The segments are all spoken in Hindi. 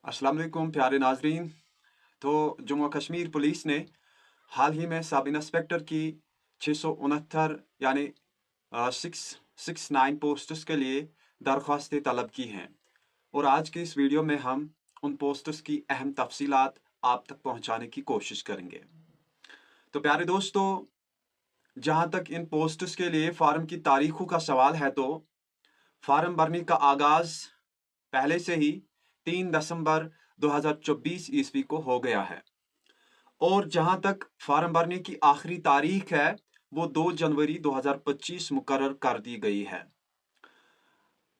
अस्सलाम वालेकुम प्यारे नाजरीन। तो जम्मू कश्मीर पुलिस ने हाल ही में सब इंस्पेक्टर की 669 यानी 669 पोस्ट्स के लिए दरख्वास्तें तलब की हैं और आज की इस वीडियो में हम उन पोस्ट्स की अहम तफसीलात आप तक पहुंचाने की कोशिश करेंगे। तो प्यारे दोस्तों, जहां तक इन पोस्ट्स के लिए फार्म की तारीखों का सवाल है तो फार्म भरने का आगाज पहले से ही 3 दिसंबर 2024 ईस्वी को हो गया है और जहां तक फार्म भरने की आखिरी तारीख है वो 2 जनवरी 2025 मुकर्रर कर दी गई है।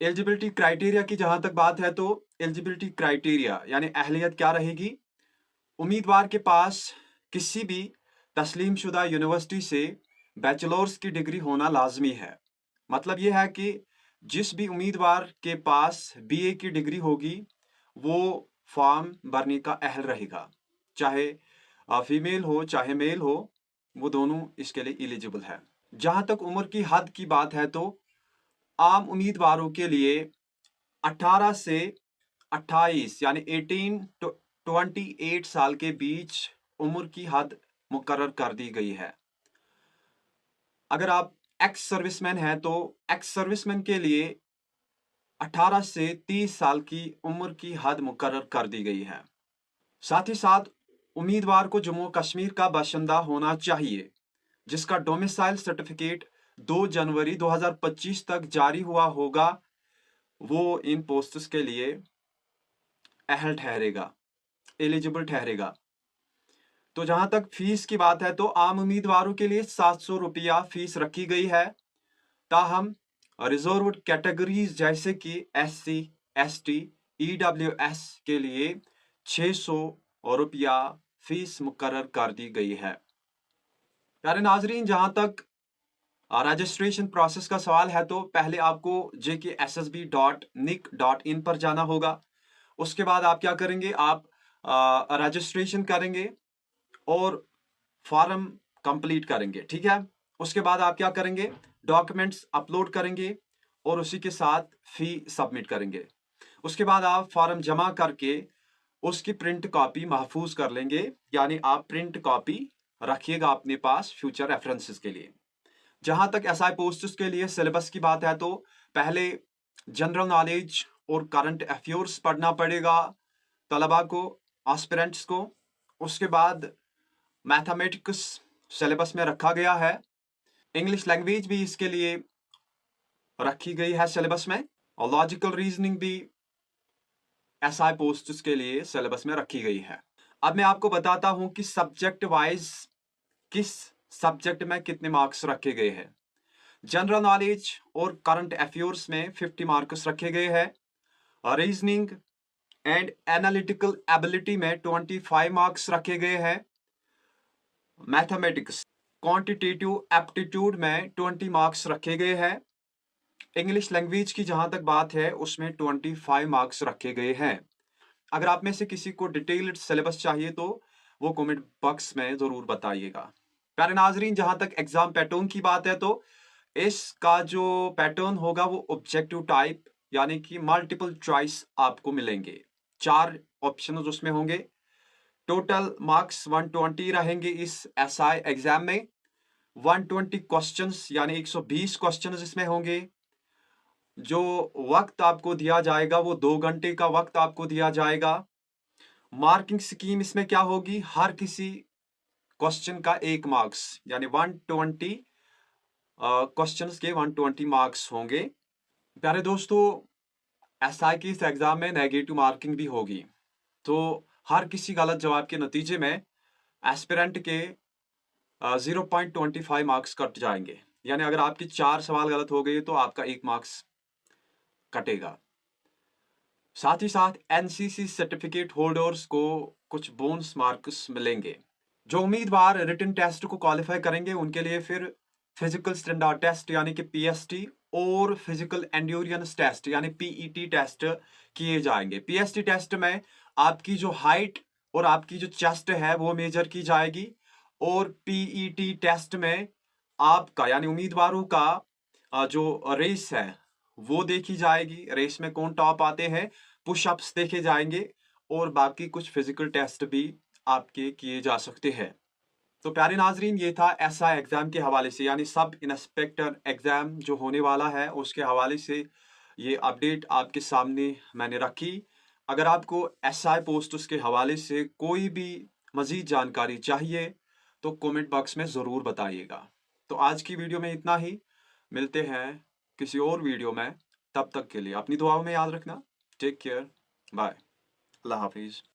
एलिजिबिलिटी क्राइटेरिया की जहां तक बात है तो एलिजिबिलिटी क्राइटेरिया यानी अहलियत क्या रहेगी। उम्मीदवार के पास किसी भी तस्लीमशुदा यूनिवर्सिटी से बैचलर्स की डिग्री होना लाजमी है। मतलब यह है कि जिस भी उम्मीदवार के पास बीए की डिग्री होगी वो फॉर्म भरने का अहल रहेगा, चाहे फीमेल हो चाहे मेल हो, वो दोनों इसके लिए एलिजिबल है। जहां तक उम्र की हद की बात है तो आम उम्मीदवारों के लिए 18 से 28 यानी 18 टू 28 साल के बीच उम्र की हद मुकर्रर कर दी गई है। अगर आप एक्स सर्विसमैन हैं तो एक्स सर्विसमैन के लिए 18 से 30 साल की उम्र की हद मुकर्रर कर दी गई है। साथ ही साथ उम्मीदवार को जम्मू कश्मीर का बाशिंदा होना चाहिए जिसका डोमिसाइल सर्टिफिकेट 2 जनवरी 2025 तक जारी हुआ होगा, वो इन पोस्ट्स के लिए अहल ठहरेगा, एलिजिबल ठहरेगा। तो जहां तक फीस की बात है तो आम उम्मीदवारों के लिए 700 रुपया फीस रखी गई है। ताहम रिजर्व कैटेगरीज जैसे कि SC, ST, EWS के लिए 600 रुपया फीस मुकर्रर कर दी गई है। प्यारे नाजरीन, जहां तक रजिस्ट्रेशन प्रोसेस का सवाल है तो पहले आपको jkssb.nic.in पर जाना होगा। उसके बाद आप क्या करेंगे, आप रजिस्ट्रेशन करेंगे और फॉर्म कंप्लीट करेंगे, ठीक है। उसके बाद आप क्या करेंगे, डॉक्यूमेंट्स अपलोड करेंगे और उसी के साथ फी सबमिट करेंगे। उसके बाद आप फॉर्म जमा करके उसकी प्रिंट कॉपी महफूज कर लेंगे, यानी आप प्रिंट कॉपी रखिएगा अपने पास फ्यूचर रेफरेंसेस के लिए। जहां तक एसआई पोस्ट्स के लिए सिलेबस की बात है तो पहले जनरल नॉलेज और करंट अफेयर्स पढ़ना पड़ेगा तलबा को, एस्पिरेंट्स को। उसके बाद मैथमेटिक्स सिलेबस में रखा गया है, इंग्लिश लैंग्वेज भी इसके लिए रखी गई है सिलेबस में, और लॉजिकल रीजनिंग भी एसआई पोस्ट्स के लिए सिलेबस में रखी गई है। अब मैं आपको बताता हूं कि सब्जेक्ट वाइज किस सब्जेक्ट में कितने मार्क्स रखे गए हैं। जनरल नॉलेज और करंट अफेयर्स में 50 मार्क्स रखे गए हैं। रीजनिंग एंड एनालिटिकल एबिलिटी में 25 मार्क्स रखे गए हैं। मैथमेटिक्स क्वांटिटेटिव एप्टीट्यूड में 20 मार्क्स रखे गए हैं। इंग्लिश लैंग्वेज की जहां तक बात है उसमें 25 मार्क्स रखे गए हैं। अगर आप में से किसी को डिटेल्ड सिलेबस चाहिए तो वो कमेंट बॉक्स में जरूर बताइएगा। प्यारे नाजरीन, जहां तक एग्जाम पैटर्न की बात है तो इसका जो पैटर्न होगा वो ऑब्जेक्टिव टाइप यानी कि मल्टीपल चॉइस आपको मिलेंगे। 4 ऑप्शन उसमें होंगे। टोटल मार्क्स 120 रहेंगे इस एसआई एग्जाम में। 120 क्वेश्चंस यानी 120 क्वेश्चंस इसमें होंगे। जो वक्त आपको दिया जाएगा वो 2 घंटे का वक्त आपको दिया जाएगा। मार्किंग स्कीम इसमें क्या होगी, हर किसी क्वेश्चन का 1 मार्क्स यानी 120 क्वेश्चंस के 120 मार्क्स होंगे। प्यारे दोस्तों, एसआई की इस एग्जाम में नेगेटिव मार्किंग भी होगी, तो हर किसी गलत जवाब के नतीजे में एस्पिरेंट के 0.25 मार्क्स कट जाएंगे। यानी अगर आपकी 4 सवाल गलत हो गए तो आपका 1 मार्क्स कटेगा। साथ ही साथ एनसीसी सर्टिफिकेट होल्डर्स को कुछ बोनस मार्क्स मिलेंगे। जो उम्मीदवार रिटन टेस्ट को क्वालिफाई करेंगे उनके लिए फिर फिजिकल स्टैंडर्ड टेस्ट यानी कि पीएसटी और फिजिकल एंड्योरेंस टेस्ट यानी पीईटी टेस्ट किए जाएंगे। पीएसटी टेस्ट में आपकी जो हाइट और आपकी जो चेस्ट है वो मेजर की जाएगी और पीईटी टेस्ट में आपका यानी उम्मीदवारों का जो रेस है वो देखी जाएगी, रेस में कौन टॉप आते हैं, पुशअप्स देखे जाएंगे और बाकी कुछ फिजिकल टेस्ट भी आपके किए जा सकते हैं। तो प्यारे नाजरीन, ये था एसआई एग्ज़ाम के हवाले से, यानी सब इंस्पेक्टर एग्ज़ाम जो होने वाला है उसके हवाले से ये अपडेट आपके सामने मैंने रखी। अगर आपको एसआई पोस्ट्स के हवाले से कोई भी मज़ीद जानकारी चाहिए तो कमेंट बॉक्स में ज़रूर बताइएगा। तो आज की वीडियो में इतना ही, मिलते हैं किसी और वीडियो में। तब तक के लिए अपनी दुआओं में याद रखना। टेक केयर, बाय, अल्लाह हाफिज़।